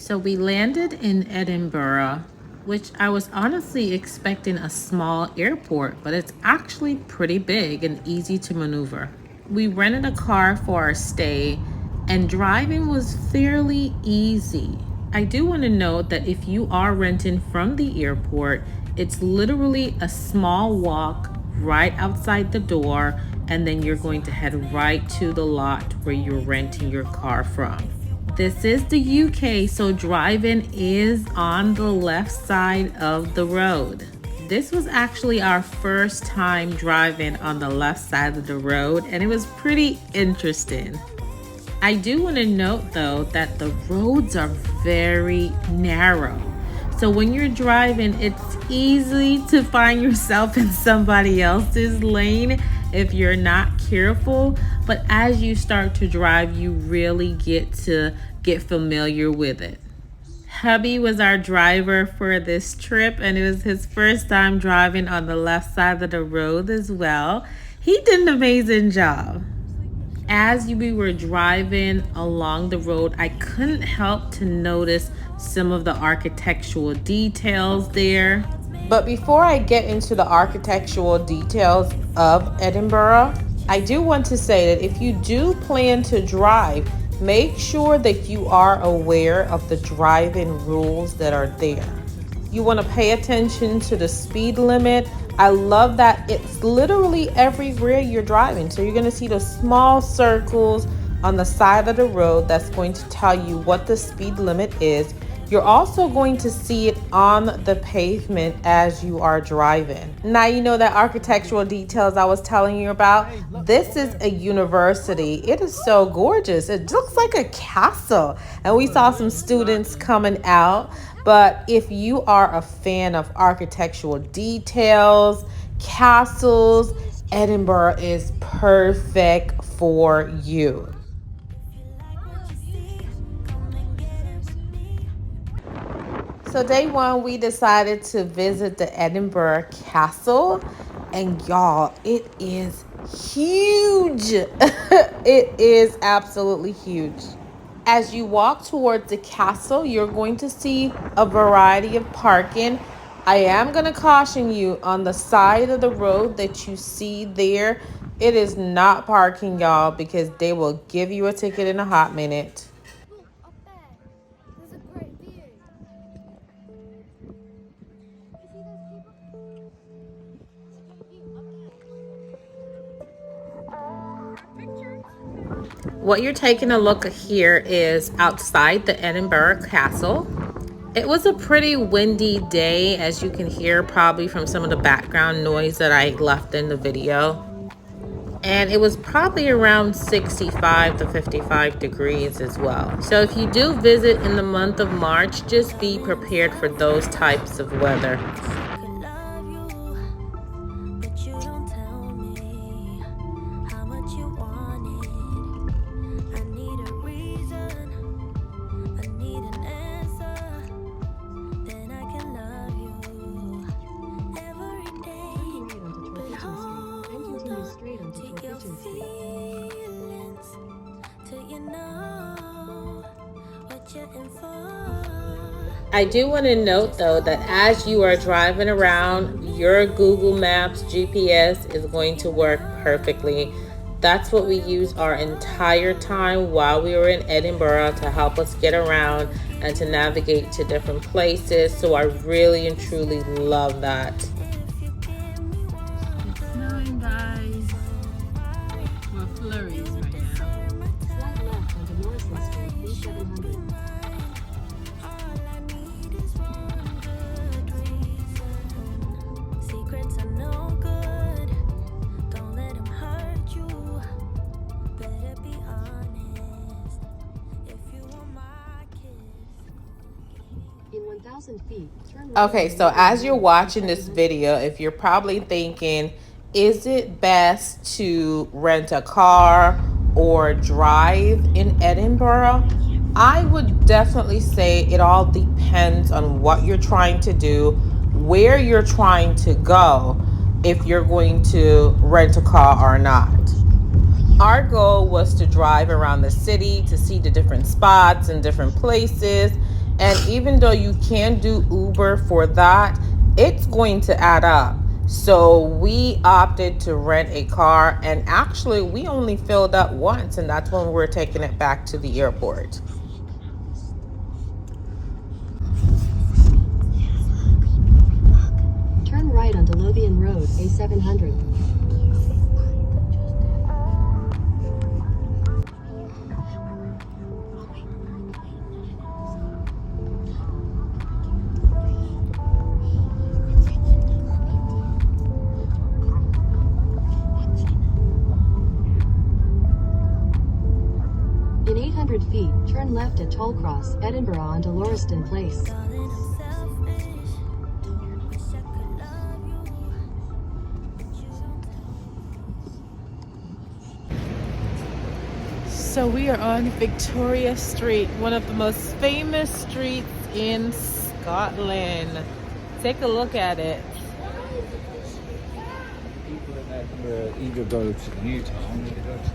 So we landed in Edinburgh, which I was honestly expecting a small airport, but it's actually pretty big and easy to maneuver. We rented a car for our stay, and driving was fairly easy. I do want to note that if you are renting from the airport, it's literally a small walk right outside the door, and then you're going to head right to the lot where you're renting your car from. This is the UK, so driving is on the left side of the road. This was actually our first time driving on the left side of the road, and it was pretty interesting. I do want to note though that the roads are very narrow. So when you're driving, it's easy to find yourself in somebody else's lane if you're not careful. But as you start to drive, you really get familiar with it. Hubby was our driver for this trip, and it was his first time driving on the left side of the road as well. He did an amazing job. As we were driving along the road, I couldn't help to notice some of the architectural details there. But before I get into the architectural details of Edinburgh, I do want to say that if you do plan to drive, make sure that you are aware of the driving rules that are there. You want to pay attention to the speed limit. I love that it's literally everywhere you're driving. So you're going to see the small circles on the side of the road that's going to tell you what the speed limit is. You're also going to see it on the pavement as you are driving. Now you know that architectural details I was telling you about. This is a university. It is so gorgeous. It looks like a castle. And we saw some students coming out. But if you are a fan of architectural details, castles, Edinburgh is perfect for you. So day one, we decided to visit the Edinburgh Castle, and y'all, it is huge. It is absolutely huge. As you walk towards the castle, you're going to see a variety of parking. I am going to caution you on the side of the road that you see there. It is not parking, y'all, because they will give you a ticket in a hot minute. What you're taking a look at here is outside the Edinburgh Castle. It was a pretty windy day, as you can hear probably from some of the background noise that I left in the video. And it was probably around 65 to 55 degrees as well. So if you do visit in the month of March, just be prepared for those types of weather. I do want to note though that as you are driving around, your Google Maps GPS is going to work perfectly. That's what we used our entire time while we were in Edinburgh to help us get around and to navigate to different places. So I really and truly love that. It's snowing, guys. Well, flurries right now. Flight left onto Morrison Street, B700. Okay, so as you're watching this video, if you're probably thinking, is it best to rent a car or drive in Edinburgh? I would definitely say it all depends on what you're trying to do, where you're trying to go, if you're going to rent a car or not. Our goal was to drive around the city to see the different spots and different places. And even though you can do Uber for that, it's going to add up. So we opted to rent a car, and actually we only filled up once, and that's when we were taking it back to the airport. Turn right onto Lothian Road, A700. In 800 feet, turn left at Tollcross, Edinburgh onto Lauriston Place. So we are on Victoria Street, one of the most famous streets in Scotland. Take a look at it. People in Edinburgh either go to Newtown or they go to...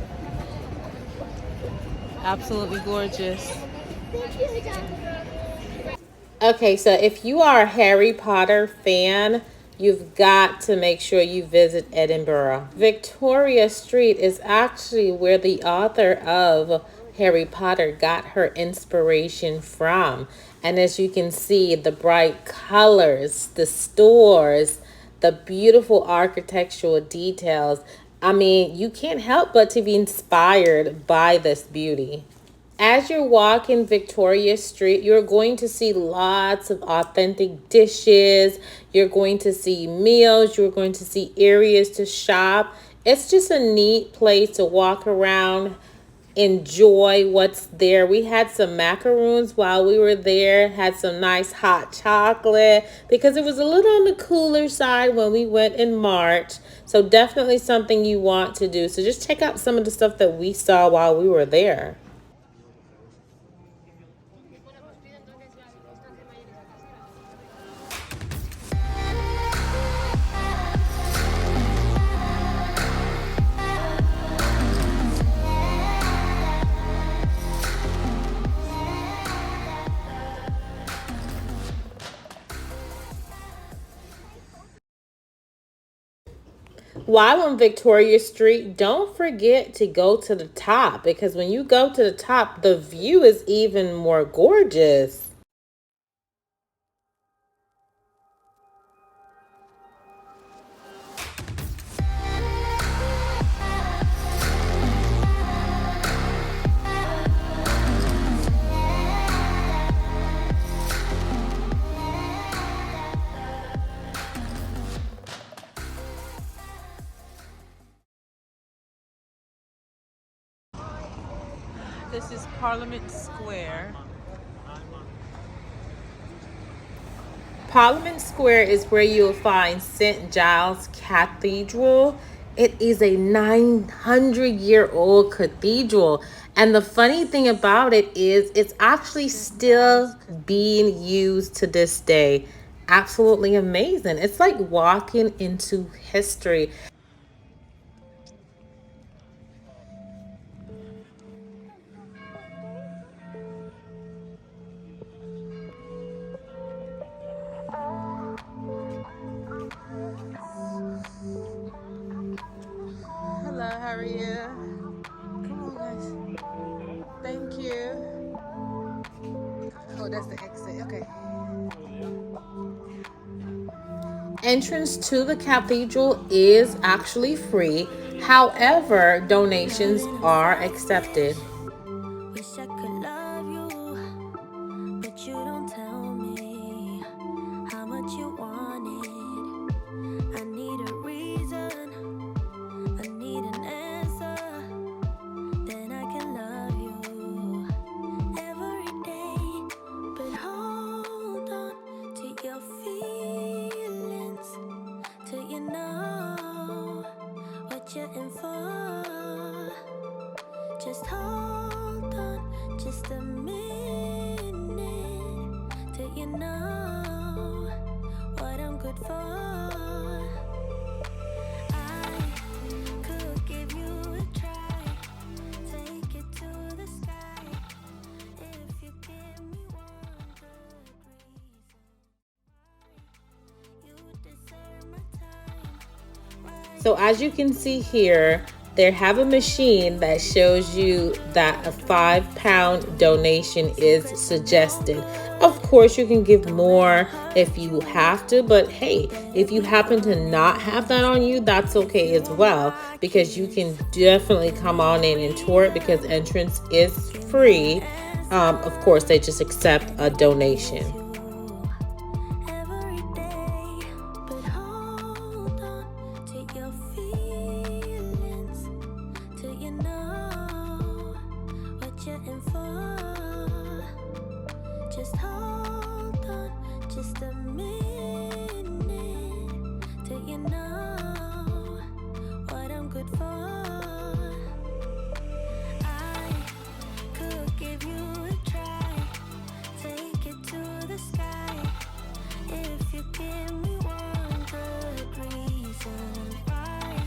Absolutely gorgeous. Okay, so if you are a Harry Potter fan, you've got to make sure you visit Edinburgh. Victoria Street is actually where the author of Harry Potter got her inspiration from. And as you can see, the bright colors, the stores, the beautiful architectural details. I mean, you can't help but to be inspired by this beauty. As you're walking Victoria Street, you're going to see lots of authentic dishes. You're going to see meals. You're going to see areas to shop. It's just a neat place to walk around, enjoy what's there. We had some macaroons while we were there, had some nice hot chocolate because it was a little on the cooler side when we went in March. So definitely something you want to do. So just check out some of the stuff that we saw while we were there. While on Victoria Street, don't forget to go to the top because when you go to the top, the view is even more gorgeous. This is Parliament Square. Parliament Square is where you'll find St. Giles Cathedral. It is a 900-year-old cathedral. And the funny thing about it is it's actually still being used to this day. Absolutely amazing. It's like walking into history. Hello, how are you? Come on, guys. Thank you. Oh, that's the exit. Okay. Entrance to the cathedral is actually free. However, donations are accepted. Wish I could love you, but you don't tell me how much you want it. I need a reason, I need an answer, then I can love you every day. But hold on to your feelings till you know what you're in for. Just hold on just a minute till you know what I'm good for. I could give you a try, take it to the sky if you give me one good So as you can see here, they have a machine that shows you that a £5 donation is suggested. Of course, you can give more if you have to, but hey, if you happen to not have that on you, that's okay as well, because you can definitely come on in and tour it because entrance is free. Of course, they just accept a donation. Every day, but hold on to your feelings till you know what you're in for. Just hold on just a minute till you know what I'm good for. I could give you a try, take it to the sky. If you give me one good reason why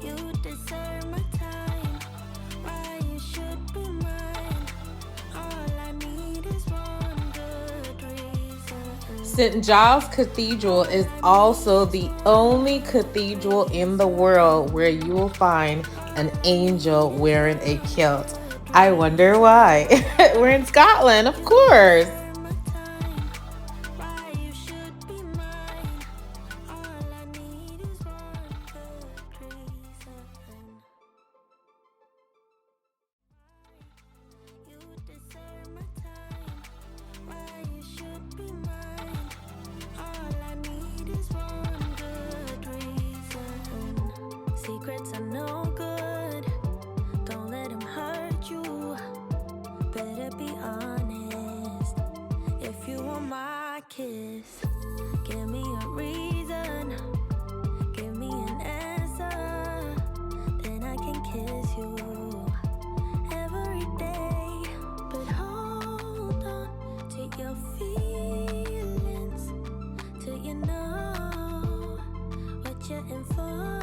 you deserve my time, why you should be mine, all I need is one good reason. St. Giles Cathedral is also the only cathedral in the world where you will find an angel wearing a kilt. I wonder why. We're in Scotland, of course. My time, why you should be mine, all I need is one good reason. You deserve my time, why you should be mine, all I need is one good reason. Secrets are no good, don't let them hurt you, better be honest. If you want my kiss, give me a reason, give me an answer, then I can kiss you every day. But hold on to your feelings till you know what you're in for.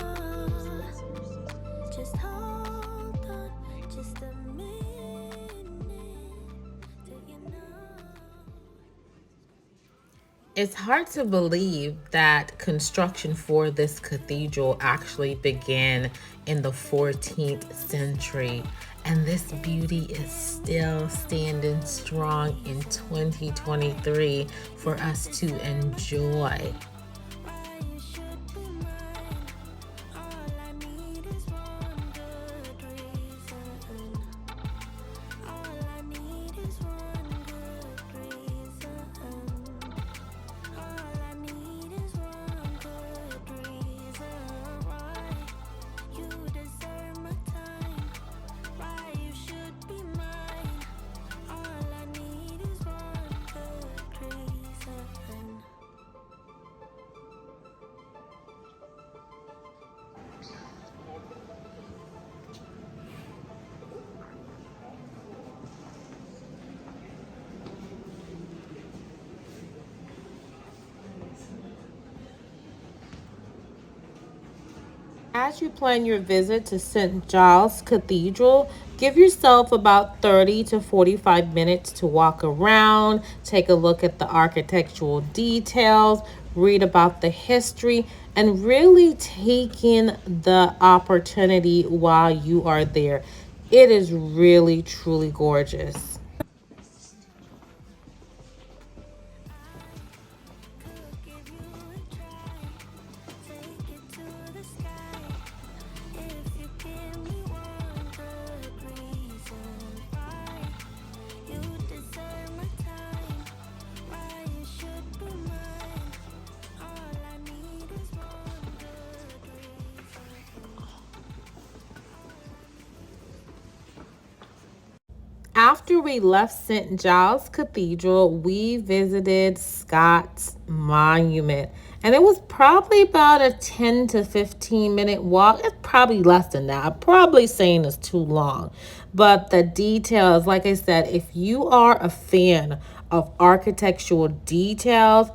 Just hold on just a minute till you know. It's hard to believe that construction for this cathedral actually began in the 14th century, and this beauty is still standing strong in 2023 for us to enjoy. Why you should be mine, all I need is one good reason. All I need is one good reason. All I need is one good reason why you deserve my time, why you should be mine. All I need is one good reason. As you plan your visit to St. Giles Cathedral, give yourself about 30 to 45 minutes to walk around, take a look at the architectural details, read about the history, and really take in the opportunity while you are there. It is really, truly gorgeous. Could give you a try, take it to the sky. If you give me one good reason why you deserve my time, why you should be mine, all I need is one good reason. After we left St. Giles Cathedral, we visited Scott's Monument. And it was probably about a 10 to 15-minute walk. It's probably less than that. I'm probably saying it's too long. But the details, like I said, if you are a fan of architectural details,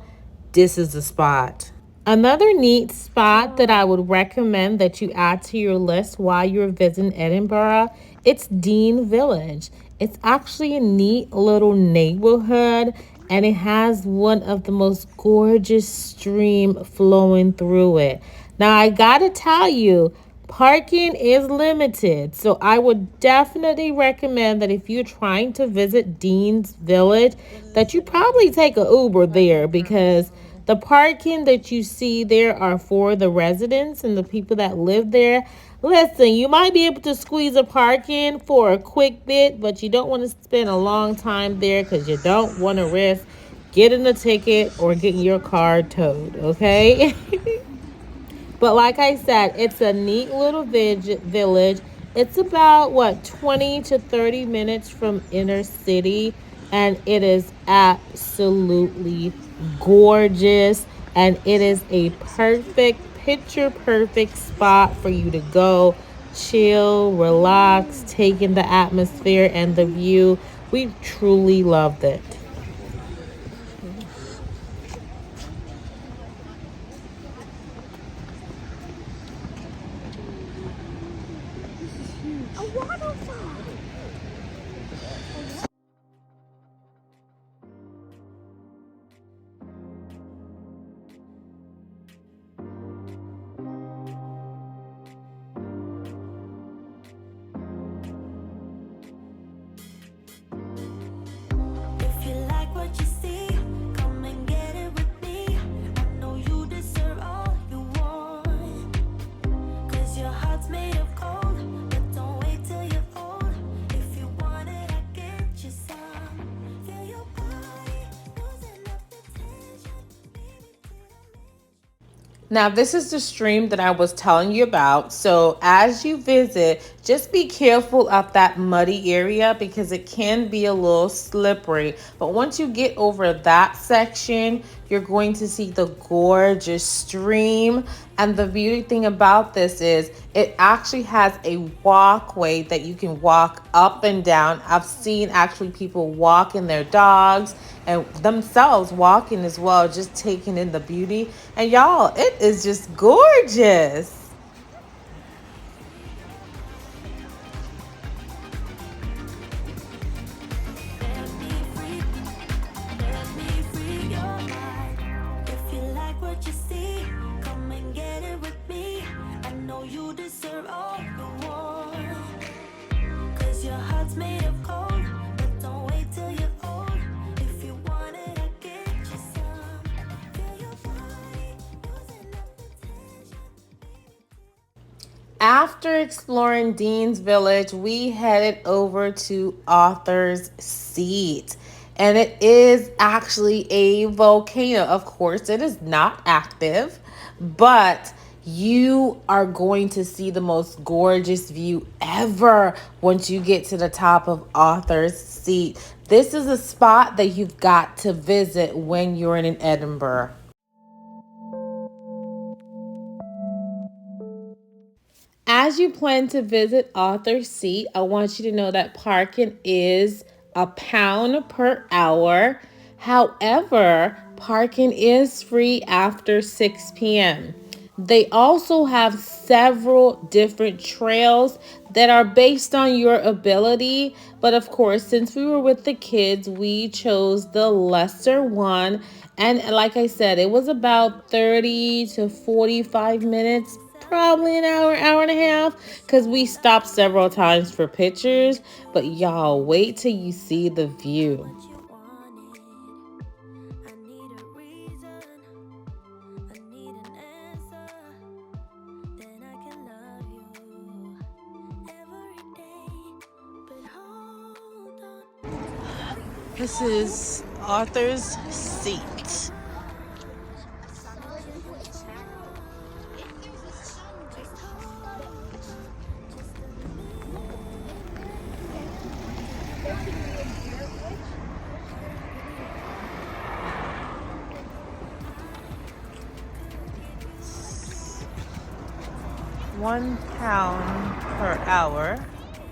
this is the spot. Another neat spot that I would recommend that you add to your list while you're visiting Edinburgh, it's Dean Village. It's actually a neat little neighborhood, and it has one of the most gorgeous stream flowing through it. Now, I gotta tell you, parking is limited. So I would definitely recommend that if you're trying to visit Dean's Village, that you probably take a Uber there, because the parking that you see there are for the residents and the people that live there. Listen, you might be able to squeeze a park in for a quick bit, but you don't want to spend a long time there because you don't want to risk getting a ticket or getting your car towed, okay? But like I said, it's a neat little village. It's about, what, 20 to 30 minutes from inner city, and it is absolutely gorgeous. And it is a perfect, picture perfect spot for you to go chill, relax, take in the atmosphere and the view. We truly loved it. If you like what you see, come and get it with me. I know you deserve all you want. 'Cause your heart's made of gold, but don't wait till you're old. If you want it, I get you some. Feel your body losing up the tension. Baby, Now, this is the stream that I was telling you about. So as you visit, just be careful of that muddy area because it can be a little slippery. But once you get over that section, you're going to see the gorgeous stream. And the beauty thing about this is it actually has a walkway that you can walk up and down. I've seen actually people walking their dogs and themselves walking as well, just taking in the beauty. And y'all, it is just gorgeous. let me free your mind. If you like what you see, come and get it with me. I know you deserve all you want. 'Cause your heart's made of gold, but don't wait till you're old. If you want it, I get you some. Feel your body losing up the tension. After exploring Dean's Village, we headed over to Arthur's Seat. And it is actually a volcano. Of course, it is not active, but you are going to see the most gorgeous view ever once you get to the top of Arthur's Seat. This is a spot that you've got to visit when you're in Edinburgh. As you plan to visit Arthur's Seat, I want you to know that parking is £1 per hour. However, parking is free after 6 p.m. They also have several different trails that are based on your ability. But of course, since we were with the kids, we chose the lesser one. And like I said, it was about 30 to 45 minutes, probably an hour, hour and a half, because we stopped several times for pictures. But y'all, wait till you see the view. What you wanted. I need a reason. I need an answer. Then I can love you every day. But hold on. This is Arthur's Seat. £1 per hour.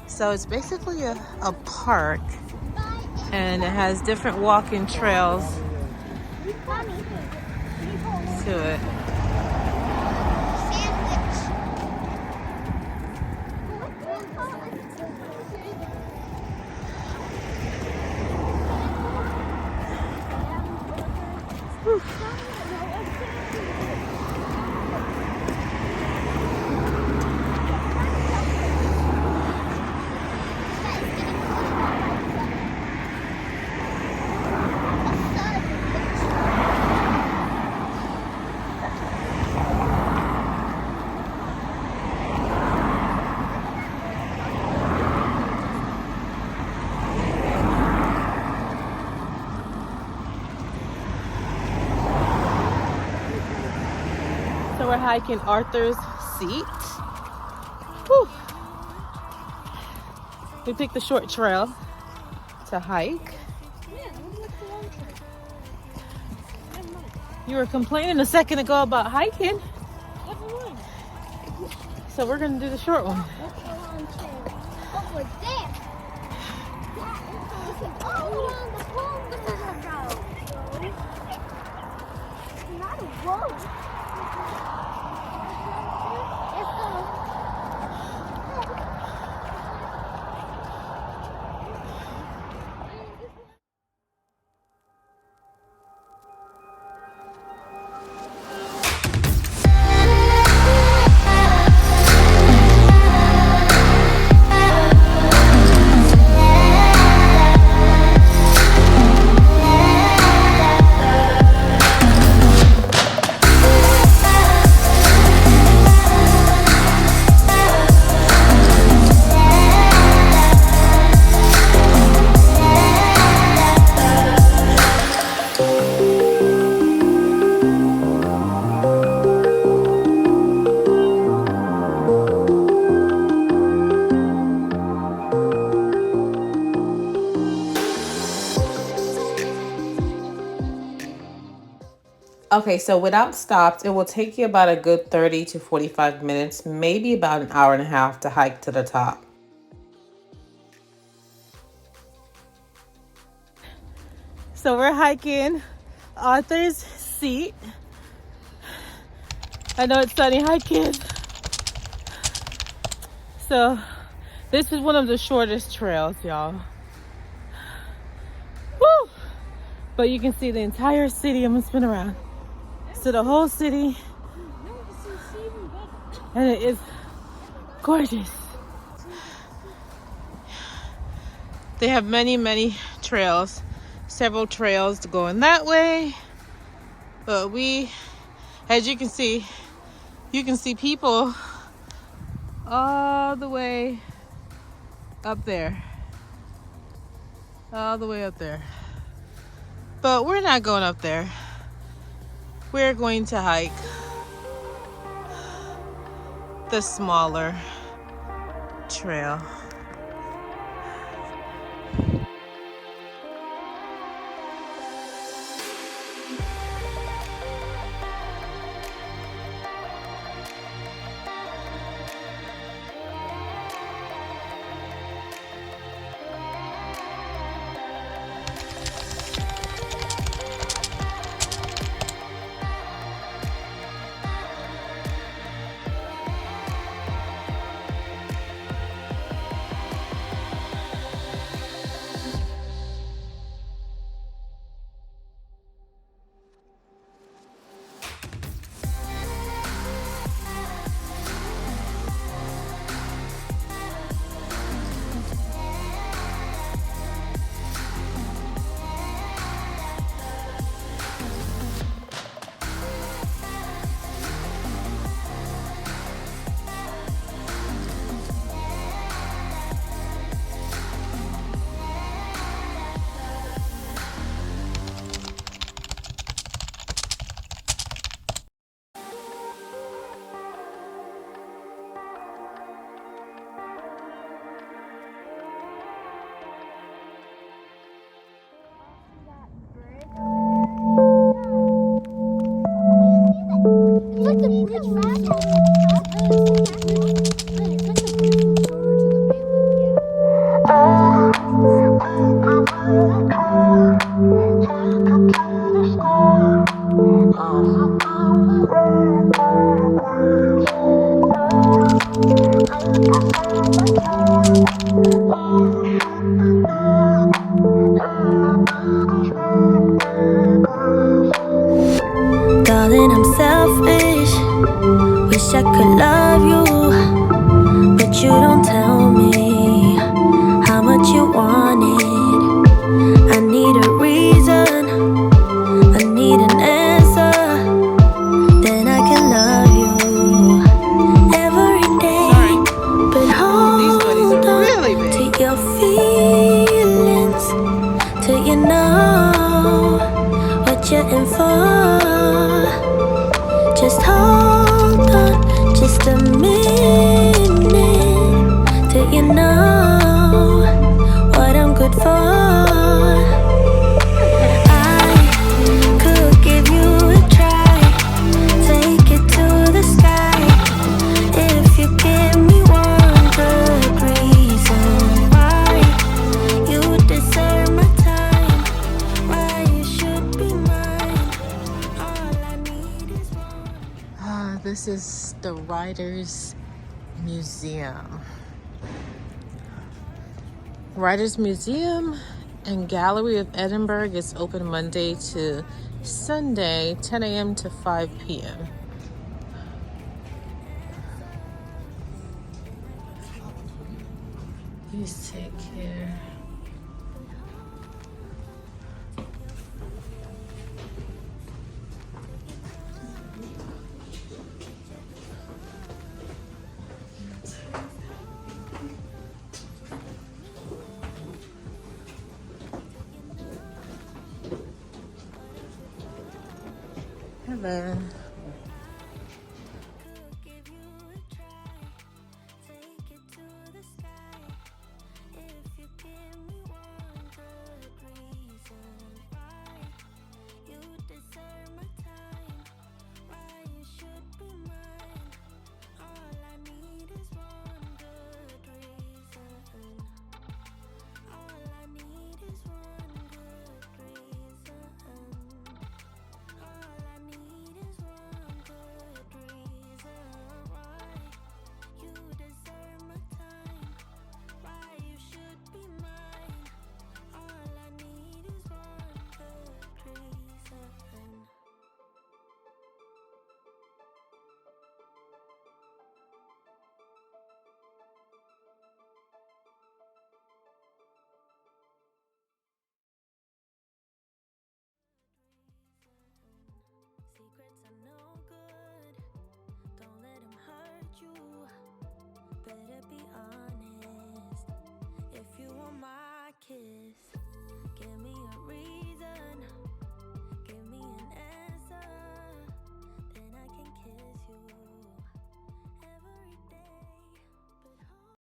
So it's basically a park, and it has different walking trails to it. hike in Arthur's Seat. Whew. We picked the short trail to hike. You were complaining a second ago about hiking. So we're gonna do the short one. Over there. Not a road. Okay, so without stops, it will take you about a good 30 to 45 minutes, maybe about an hour and a half to hike to the top. So we're hiking Arthur's Seat. I know it's sunny. Hi, kids. So this is one of the shortest trails, y'all. Woo! But you can see the entire city. I'm gonna spin around. So the whole city, and it is gorgeous. They have many trails, several trails going that way, but we, as you can see people all the way up there, but we're not going up there. We're going to hike the smaller trail. Darling, I'm selfish. Wish I could love you, but you don't tell me how much you want it. I need a reason, I need an answer. Then I can love you every day. But hold on to your feelings till you know what you're in for. Just hold just a minute. Do you know what I'm good for? I could give you a try, take it to the sky, if you give me one good reason why you deserve my time, why you should be mine. All I need is one. This is the Writers Museum. Writers Museum and Gallery of Edinburgh is open Monday to Sunday, 10 a.m. to 5 p.m. Please take care. Hello. Give you a try, take it to the sky, if you give me one good reason why you deserve my time, why you should be mine. All I need is one good reason. All I need is one good reason. All I need is one good reason why you deserve my time, why you should be mine. All I need is one good reason. Secrets are no good, don't let them hurt you. Better be honest. If you want my kiss, give me a